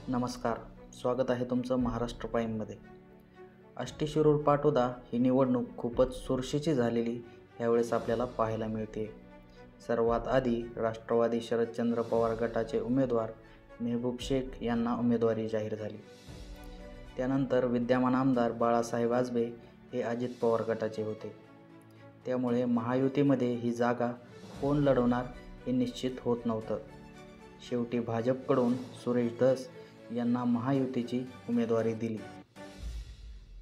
नमस्कार, स्वागत आहे तुमचं महाराष्ट्र प्राईममध्ये. आष्टी शिरूर पाटोदा ही निवडणूक खूपच चुरशीची झालेली यावेळेस आपल्याला पाहायला मिळते. सर्वात आधी राष्ट्रवादी शरदचंद्र पवार गटाचे उमेदवार मेहबूब शेख यांना उमेदवारी जाहीर झाली. त्यानंतर विद्यमान आमदार बाळासाहेब आजबे हे अजित पवार गटाचे होते. त्यामुळे महायुतीमध्ये ही जागा कोण लढवणार हे निश्चित होत नव्हतं. शेवटी भाजपकडून सुरेश धस यांना महायुतीची उमेदवारी दिली.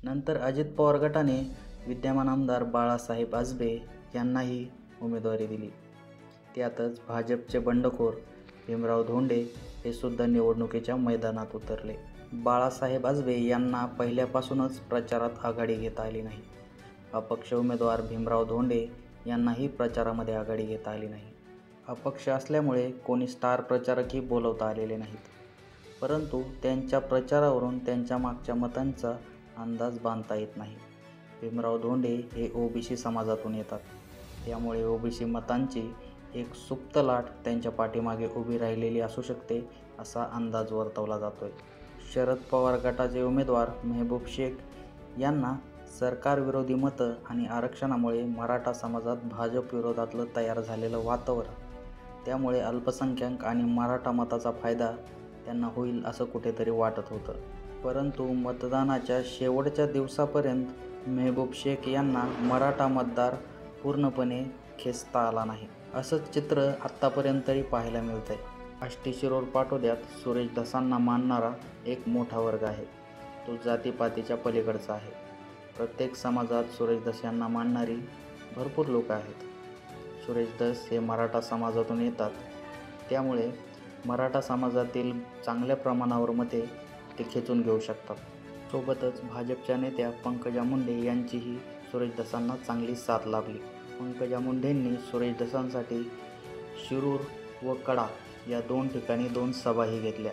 नंतर अजित पवार गटाने विद्यमान आमदार बाळासाहेब आजबे यांनाही उमेदवारी दिली. त्यातच भाजपचे बंडखोर भीमराव धोंडे हे सुद्धा निवडणुकीच्या मैदानात उतरले. बाळासाहेब आजबे यांना पहिल्यापासूनच प्रचारात आघाडी घेता आली नाही. अपक्ष उमेदवार भीमराव धोंडे यांनाही प्रचारामध्ये आघाडी घेता आली नाही. अपक्ष असल्यामुळे कोणी स्टार प्रचारकही बोलवता आलेले नाहीत. परंतु त्यांच्या प्रचारावरून त्यांच्या मागच्या मतांचा अंदाज बांधता येत नाही. भीमराव धोंडे हे ओबीसी समाजातून येतात. त्यामुळे ओबीसी मतांची एक सुप्त लाट त्यांच्या पाठीमागे उभी राहिलेली असू शकते असा अंदाज वर्तवला जातोय. शरद पवार गटाचे उमेदवार मेहबूब शेख यांना सरकारविरोधी मतं आणि आरक्षणामुळे मराठा समाजात भाजप विरोधातलं तयार झालेलं वातावरण, त्यामुळे अल्पसंख्याक आणि मराठा मताचा फायदा त्यांना होईल असं कुठेतरी वाटत होतं. परंतु मतदानाच्या शेवटच्या दिवसापर्यंत मेहबूब शेख यांना मराठा मतदार पूर्णपणे खेचता आला नाही. असंच चित्र आत्तापर्यंतही पाहायला मिळतंय. आष्टी शिरूर पाटोद्यात सुरेश धसांना मानणारा एक मोठा वर्ग आहे. तो जातीपातीच्या पलीकडचा आहे. प्रत्येक समाजात सुरेश धस यांना मानणारी भरपूर लोक आहेत. सुरेश धस हे मराठा समाजातून येतात. त्यामुळे मराठा समाजातील चांगल्या प्रमाणावर मते ते खेचून घेऊ शकतात. सोबतच भाजपच्या नेत्या पंकजा मुंडे यांचीही सुरेश धसांना चांगली साथ लाभली. पंकजा मुंडेंनी सुरेश धसांसाठी शिरूर व कडा या 2 ठिकाणी 2 सभाही घेतल्या.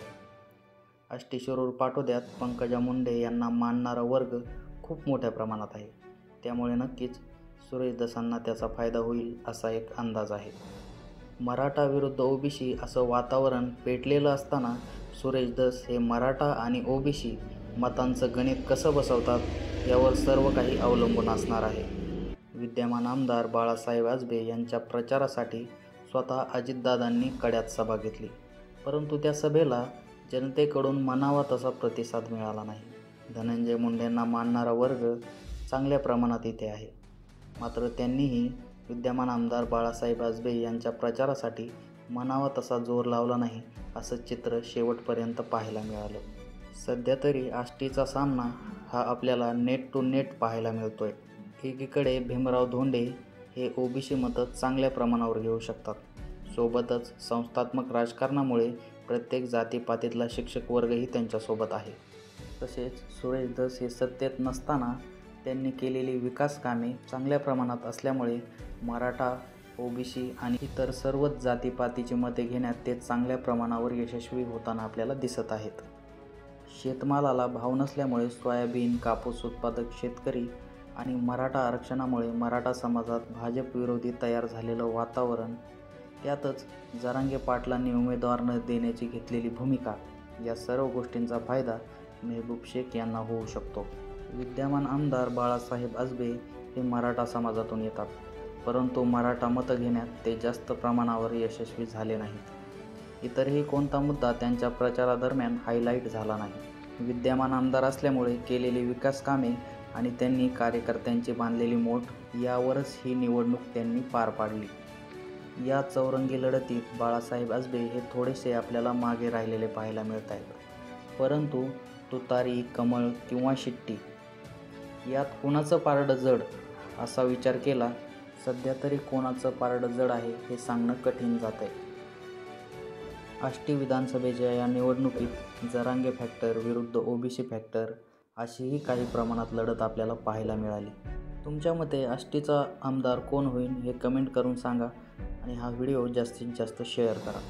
आष्टी शिरूर पाटोद्यात पंकजा मुंडे यांना मानणारा वर्ग खूप मोठ्या प्रमाणात आहे. त्यामुळे नक्कीच सुरेश धसांना त्याचा फायदा होईल असा एक अंदाज आहे. मराठा विरुद्ध ओबीसी असं वातावरण पेटलेलं असताना सुरेश धस हे मराठा आणि ओबीसी मतांचं गणित कसं बसवतात यावर सर्व काही अवलंबून असणार आहे. विद्यमान आमदार बाळासाहेब आजबे यांच्या प्रचारासाठी स्वतः अजितदादांनी कड्यात सभा घेतली. परंतु त्या सभेला जनतेकडून म्हणावा तसा प्रतिसाद मिळाला नाही. धनंजय मुंडेंना मानणारा वर्ग चांगल्या प्रमाणात इथे आहे. मात्र त्यांनीही विद्यमान आमदार बाळासाहेब आजबे यांच्या प्रचारासाठी म्हणावा तसा जोर लावला नाही असं चित्र शेवटपर्यंत पाहायला मिळालं. सध्या तरी आष्टीचा सामना हा आपल्याला नेट टू नेट पाहायला मिळतोय. एकीकडे भीमराव धोंडे हे ओबीसी मतं चांगल्या प्रमाणावर घेऊ शकतात. सोबतच संस्थात्मक राजकारणामुळे प्रत्येक जातीपातीतला शिक्षक वर्गही त्यांच्यासोबत आहे. तसेच सुरेश धस हे सत्तेत नसताना त्यांनी केलेली विकास कामे चांगल्या प्रमाणात असल्यामुळे मराठा, ओबीसी आणि इतर सर्वच जातीपातीची मते घेण्यात ते चांगल्या प्रमाणावर यशस्वी होताना आपल्याला दिसत आहेत. शेतमालाला भाव नसल्यामुळे सोयाबीन, कापूस उत्पादक शेतकरी आणि मराठा आरक्षणामुळे मराठा समाजात भाजप विरोधी तयार झालेलं वातावरण, त्यातच जरांगे पाटलांनी उमेदवार न देण्याची घेतलेली भूमिका, या सर्व गोष्टींचा फायदा मेहबूब शेख यांना होऊ शकतो. विद्यमान आमदार बाळासाहेब आजबे हे मराठा समाजातून येतात. परंतु मराठा मतं घेण्यात ते जास्त प्रमाणावर यशस्वी झाले नाहीत. इतरही कोणता मुद्दा त्यांच्या प्रचारादरम्यान हायलाईट झाला नाही. विद्यमान आमदार असल्यामुळे केलेली विकास कामे आणि त्यांनी कार्यकर्त्यांची बांधलेली मोठ यावरच ही निवडणूक त्यांनी पार पाडली. या चौरंगी लढतीत बाळासाहेब आजबे हे थोडेसे आपल्याला मागे राहिलेले पाहायला मिळत आहेत. परंतु तुतारी, कमळ किंवा शिट्टी यात कोणाचं पारडं जड असा विचार केला सध्या तरी कोणाचं पारडं जड आहे हे सांगणं कठीण जात आहे. आष्टी विधानसभेच्या या निवडणुकीत जरांगे फॅक्टर विरुद्ध ओबीसी फॅक्टर अशीही काही प्रमाणात लढत आपल्याला पाहायला मिळाली. तुमच्या मते आष्टीचा आमदार कोण होईल हे कमेंट करून सांगा आणि हा व्हिडिओ जास्तीत जास्त शेअर करा.